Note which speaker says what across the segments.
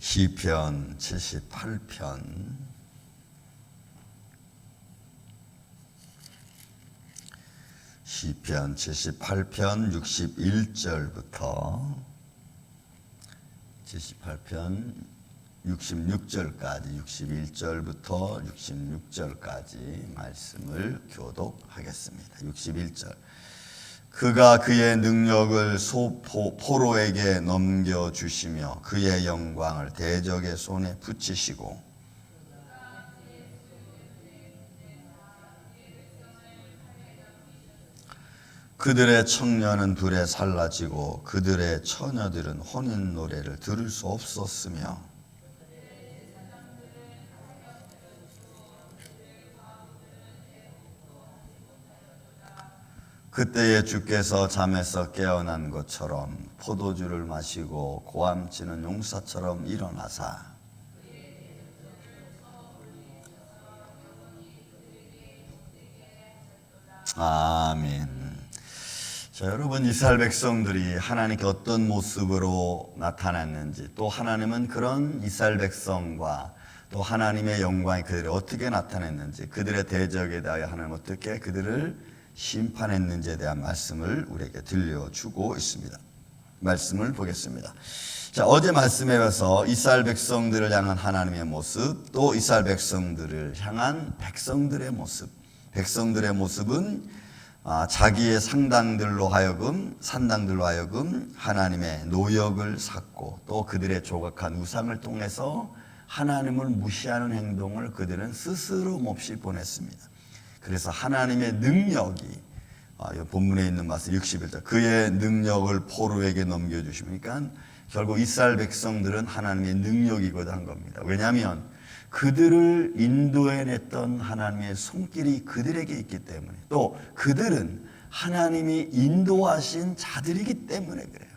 Speaker 1: 시편 78편 시편 78편 61절부터 78편 66절까지 61절부터 66절까지 말씀을 교독하겠습니다. 61절 그가 그의 능력을 포로에게 넘겨주시며 그의 영광을 대적의 손에 붙이시고 그들의 청년은 불에 살라지고 그들의 처녀들은 혼인 노래를 들을 수 없었으며 그때에 주께서 잠에서 깨어난 것처럼 포도주를 마시고 고함치는 용사처럼 일어나사 아멘. 자, 여러분, 이스라엘 백성들이 하나님께 어떤 모습으로 나타났는지, 또 하나님은 그런 이스라엘 백성과 또 하나님의 영광이 그들이 어떻게 나타냈는지, 그들의 대적에 대하여 하나님 어떻게 그들을 심판했는지에 대한 말씀을 우리에게 들려주고 있습니다. 말씀을 보겠습니다. 자, 어제 말씀에 와서 이스라엘 백성들을 향한 하나님의 모습, 또 이스라엘 백성들을 향한 백성들의 모습. 백성들의 모습은 자기의 산당들로 하여금 하나님의 노역을 삭고 또 그들의 조각한 우상을 통해서 하나님을 무시하는 행동을 그들은 스스로 몹시 보냈습니다. 그래서 하나님의 능력이 본문에 있는 말씀 61절 그의 능력을 포로에게 넘겨주시니까 결국 이스라엘 백성들은 하나님의 능력이거든 한 겁니다. 왜냐하면 그들을 인도해냈던 하나님의 손길이 그들에게 있기 때문에, 또 그들은 하나님이 인도하신 자들이기 때문에 그래요.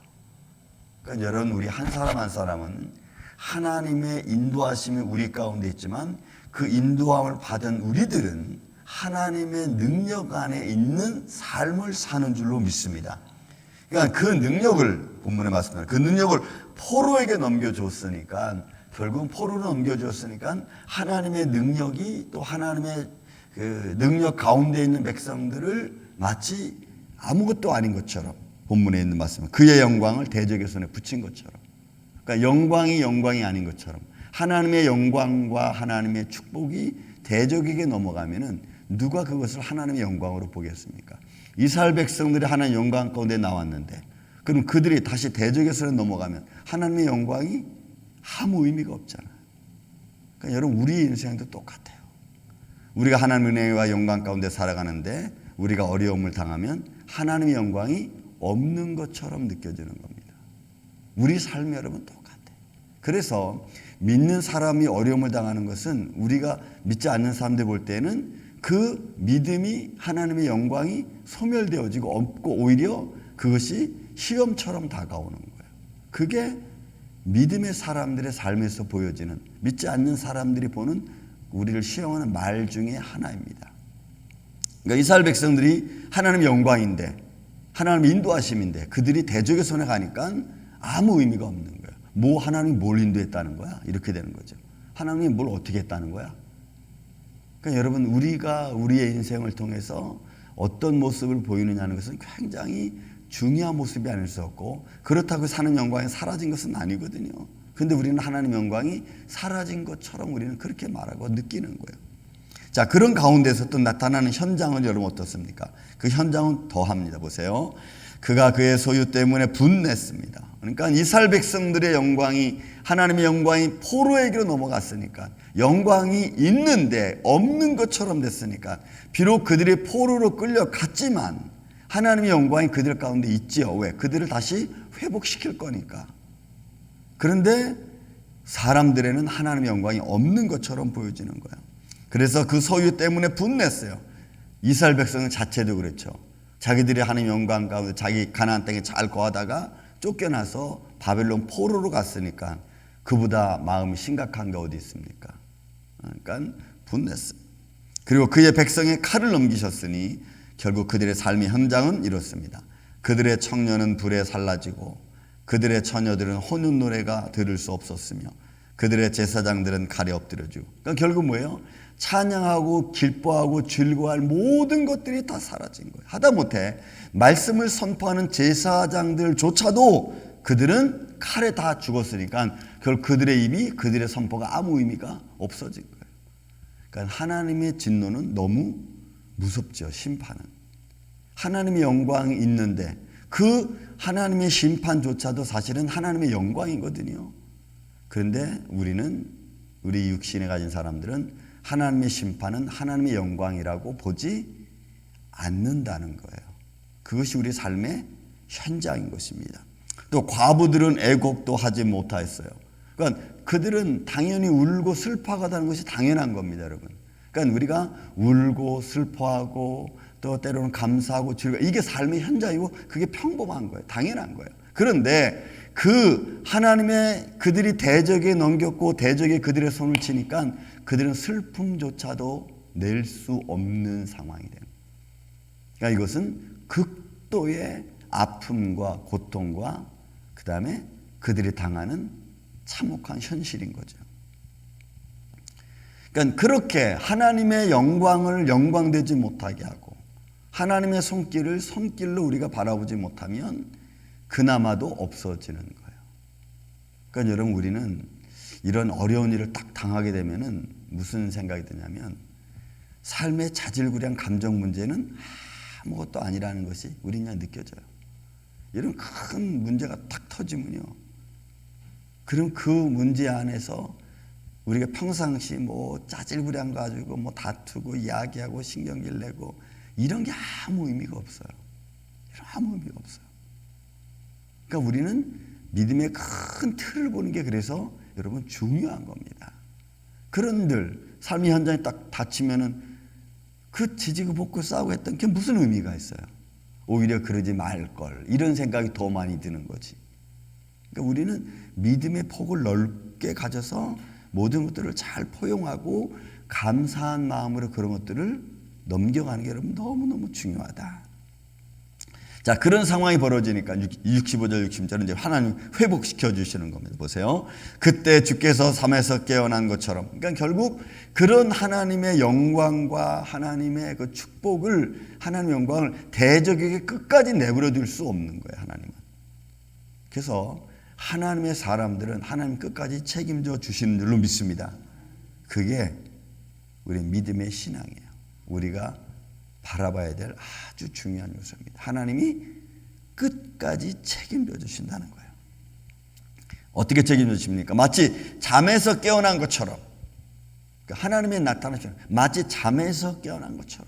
Speaker 1: 그러니까 여러분, 우리 한 사람 한 사람은 하나님의 인도하심이 우리 가운데 있지만 그 인도함을 받은 우리들은 하나님의 능력 안에 있는 삶을 사는 줄로 믿습니다. 그러니까 그 능력을, 본문에 말씀드린 그 능력을 포로에게 넘겨줬으니까, 결국은 포로로 넘겨줬으니까 하나님의 능력이 또 하나님의 그 능력 가운데 있는 백성들을 마치 아무것도 아닌 것처럼, 본문에 있는 말씀은 그의 영광을 대적의 손에 붙인 것처럼, 그러니까 영광이 아닌 것처럼 하나님의 영광과 하나님의 축복이 대적에게 넘어가면은 누가 그것을 하나님의 영광으로 보겠습니까? 이스라엘 백성들이 하나님의 영광 가운데 나왔는데, 그럼 그들이 다시 대적의 손에 넘어가면 하나님의 영광이 아무 의미가 없잖아요. 그러니까 여러분, 우리 인생도 똑같아요. 우리가 하나님의 은혜와 영광 가운데 살아가는데 우리가 어려움을 당하면 하나님의 영광이 없는 것처럼 느껴지는 겁니다. 우리 삶이 여러분 똑같아요. 그래서 믿는 사람이 어려움을 당하는 것은 우리가 믿지 않는 사람들 볼 때는 그 믿음이 하나님의 영광이 소멸되어지고 없고 오히려 그것이 시험처럼 다가오는 거예요. 그게 믿음의 사람들의 삶에서 보여지는, 믿지 않는 사람들이 보는 우리를 시험하는 말 중에 하나입니다. 그러니까 이스라엘 백성들이 하나님의 영광인데, 하나님의 인도하심인데 그들이 대적의 손에 가니까 아무 의미가 없는 거예요. 하나님이 뭘 인도했다는 거야? 이렇게 되는 거죠. 하나님이 뭘 어떻게 했다는 거야? 그러니까 여러분, 우리가 우리의 인생을 통해서 어떤 모습을 보이느냐는 것은 굉장히 중요한 모습이 아닐 수 없고, 그렇다고 사는 영광이 사라진 것은 아니거든요. 그런데 우리는 하나님의 영광이 사라진 것처럼 우리는 그렇게 말하고 느끼는 거예요. 자, 그런 가운데서 또 나타나는 현장은 여러분 어떻습니까? 그 현장은 더합니다. 보세요. 그가 그의 소유 때문에 분냈습니다. 그러니까 이스라엘 백성들의 영광이, 하나님의 영광이 포로에게로 넘어갔으니까, 영광이 있는데 없는 것처럼 됐으니까, 비록 그들이 포로로 끌려갔지만 하나님의 영광이 그들 가운데 있지요. 왜? 그들을 다시 회복시킬 거니까. 그런데 사람들에는 하나님의 영광이 없는 것처럼 보여지는 거예요. 그래서 그 소유 때문에 분냈어요. 이스라엘 백성 자체도 그렇죠. 자기들이 하나님의 영광 가운데 자기 가나안 땅에 잘 거하다가 쫓겨나서 바벨론 포로로 갔으니까 그보다 마음이 심각한 게 어디 있습니까? 그러니까 분냈어요. 그리고 그의 백성에 칼을 넘기셨으니 결국 그들의 삶의 현장은 이렇습니다. 그들의 청년은 불에 살라지고 그들의 처녀들은 혼인 노래가 들을 수 없었으며 그들의 제사장들은 칼에 엎드려주고. 그러니까 결국 뭐예요? 찬양하고 기뻐하고 즐거워할 모든 것들이 다 사라진 거예요. 하다못해 말씀을 선포하는 제사장들조차도 그들은 칼에 다 죽었으니까 결국 그들의 입이, 그들의 선포가 아무 의미가 없어진 거예요. 그러니까 하나님의 진노는 너무 무섭죠. 심판은. 하나님의 영광이 있는데 그 하나님의 심판조차도 사실은 하나님의 영광이거든요. 그런데 우리 육신에 가진 사람들은 하나님의 심판은 하나님의 영광이라고 보지 않는다는 거예요. 그것이 우리 삶의 현장인 것입니다. 또 과부들은 애곡도 하지 못하였어요. 그러니까 그들은 당연히 울고 슬퍼하다는 것이 당연한 겁니다, 여러분. 그러니까 우리가 울고 슬퍼하고 또 때로는 감사하고 즐거워, 이게 삶의 현장이고 그게 평범한 거예요. 당연한 거예요. 그런데 그 하나님의 그들이 대적에 넘겼고 대적에 그들의 손을 치니까 그들은 슬픔조차도 낼 수 없는 상황이 됩니다. 그러니까 이것은 극도의 아픔과 고통과 그 다음에 그들이 당하는 참혹한 현실인 거죠. 그러니까 그렇게 하나님의 영광을 영광되지 못하게 하고 하나님의 손길을 손길로 우리가 바라보지 못하면 그나마도 없어지는 거예요. 그러니까 여러분, 우리는 이런 어려운 일을 딱 당하게 되면은 무슨 생각이 드냐면 삶의 자질구레한 감정 문제는 아무것도 아니라는 것이 우리는 느껴져요. 이런 큰 문제가 딱 터지면요, 그럼 그 문제 안에서 우리가 평상시 뭐 짜질구레한 거 가지고 뭐 다투고 이야기하고 신경질 내고 이런 게 아무 의미가 없어요. 아무 의미가 없어요. 그러니까 우리는 믿음의 큰 틀을 보는 게 그래서 여러분 중요한 겁니다. 그런들 삶의 현장에 딱 닥치면은 그 지지고 볶고 싸우고 했던 게 무슨 의미가 있어요? 오히려 그러지 말걸, 이런 생각이 더 많이 드는 거지. 그러니까 우리는 믿음의 폭을 넓게 가져서 모든 것들을 잘 포용하고 감사한 마음으로 그런 것들을 넘겨가는 게 여러분 너무너무 중요하다. 자, 그런 상황이 벌어지니까 65절 66절은 이제 하나님 회복시켜 주시는 겁니다. 보세요. 그때 주께서 잠에서 깨어난 것처럼. 그러니까 결국 그런 하나님의 영광과 하나님의 그 축복을, 하나님의 영광을 대적에게 끝까지 내버려 둘 수 없는 거예요, 하나님은. 그래서 하나님의 사람들은 하나님 끝까지 책임져 주시는 줄로 믿습니다. 그게 우리 믿음의 신앙이에요. 우리가 바라봐야 될 아주 중요한 요소입니다. 하나님이 끝까지 책임져 주신다는 거예요. 어떻게 책임져 주십니까? 마치 잠에서 깨어난 것처럼. 그러니까 하나님의 나타나시는 마치 잠에서 깨어난 것처럼.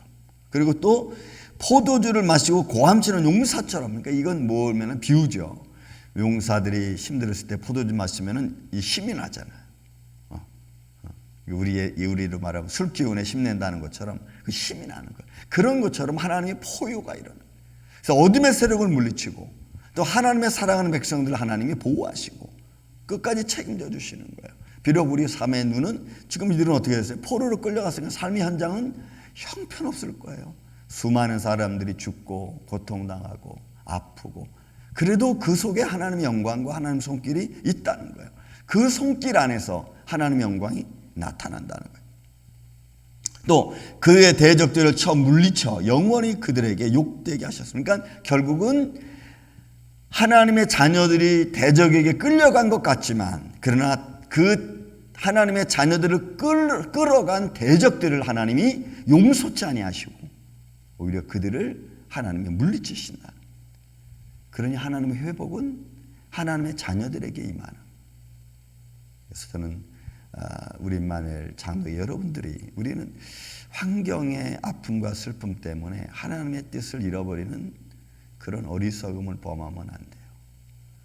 Speaker 1: 그리고 또 포도주를 마시고 고함치는 용사처럼. 그러니까 이건 뭐냐면 비유죠. 용사들이 힘들었을 때 포도주 마시면은 이 힘이 나잖아요. 우리로 말하면 술 기운에 힘낸다는 것처럼 그 힘이 나는 거예요. 그런 것처럼 하나님의 포효가 일어나요. 그래서 어둠의 세력을 물리치고 또 하나님의 사랑하는 백성들을 하나님이 보호하시고 끝까지 책임져 주시는 거예요. 비록 우리 삶의 눈은 지금 이들은 어떻게 됐어요? 포로로 끌려갔으니까 삶의 현장은 형편없을 거예요. 수많은 사람들이 죽고 고통당하고 아프고, 그래도 그 속에 하나님의 영광과 하나님의 손길이 있다는 거예요. 그 손길 안에서 하나님의 영광이 나타난다는 거예요. 또 그의 대적들을 쳐 물리쳐 영원히 그들에게 욕되게 하셨습니다. 그러니까 결국은 하나님의 자녀들이 대적에게 끌려간 것 같지만, 그러나 그 하나님의 자녀들을 끌어간 대적들을 하나님이 용서치 아니하시고 오히려 그들을 하나님이 물리치신다. 그러니 하나님의 회복은 하나님의 자녀들에게 임하는. 그래서 저는 우리 임마누엘 장로 여러분들이, 우리는 환경의 아픔과 슬픔 때문에 하나님의 뜻을 잃어버리는 그런 어리석음을 범하면 안 돼요.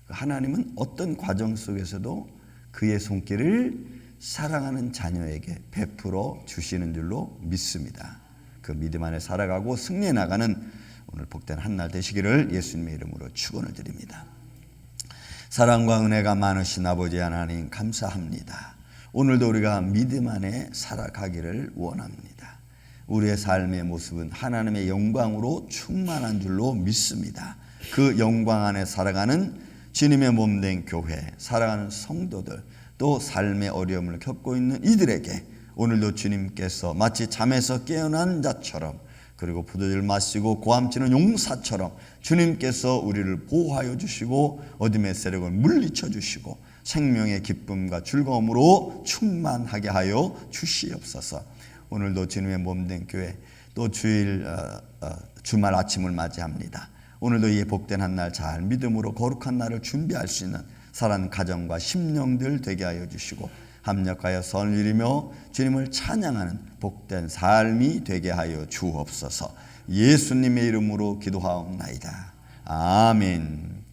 Speaker 1: 하나님은 어떤 과정 속에서도 그의 손길을 사랑하는 자녀에게 베풀어 주시는 줄로 믿습니다. 그 믿음 안에 살아가고 승리해 나가는 오늘 복된 한날 되시기를 예수님의 이름으로 축원을 드립니다. 사랑과 은혜가 많으신 아버지 하나님 감사합니다. 오늘도 우리가 믿음 안에 살아가기를 원합니다. 우리의 삶의 모습은 하나님의 영광으로 충만한 줄로 믿습니다. 그 영광 안에 살아가는 주님의 몸된 교회, 살아가는 성도들, 또 삶의 어려움을 겪고 있는 이들에게 오늘도 주님께서 마치 잠에서 깨어난 자처럼, 그리고 포도주를 마시고 고함치는 용사처럼 주님께서 우리를 보호하여 주시고 어둠의 세력을 물리쳐 주시고 생명의 기쁨과 즐거움으로 충만하게 하여 주시옵소서. 오늘도 주님의 몸된 교회, 또 주말 아침을 맞이합니다. 오늘도 이 복된 한 날 잘 믿음으로 거룩한 날을 준비할 수 있는 사랑하는 가정과 심령들 되게 하여 주시고 합력하여 선을 이루며 주님을 찬양하는 복된 삶이 되게 하여 주옵소서. 예수님의 이름으로 기도하옵나이다. 아멘.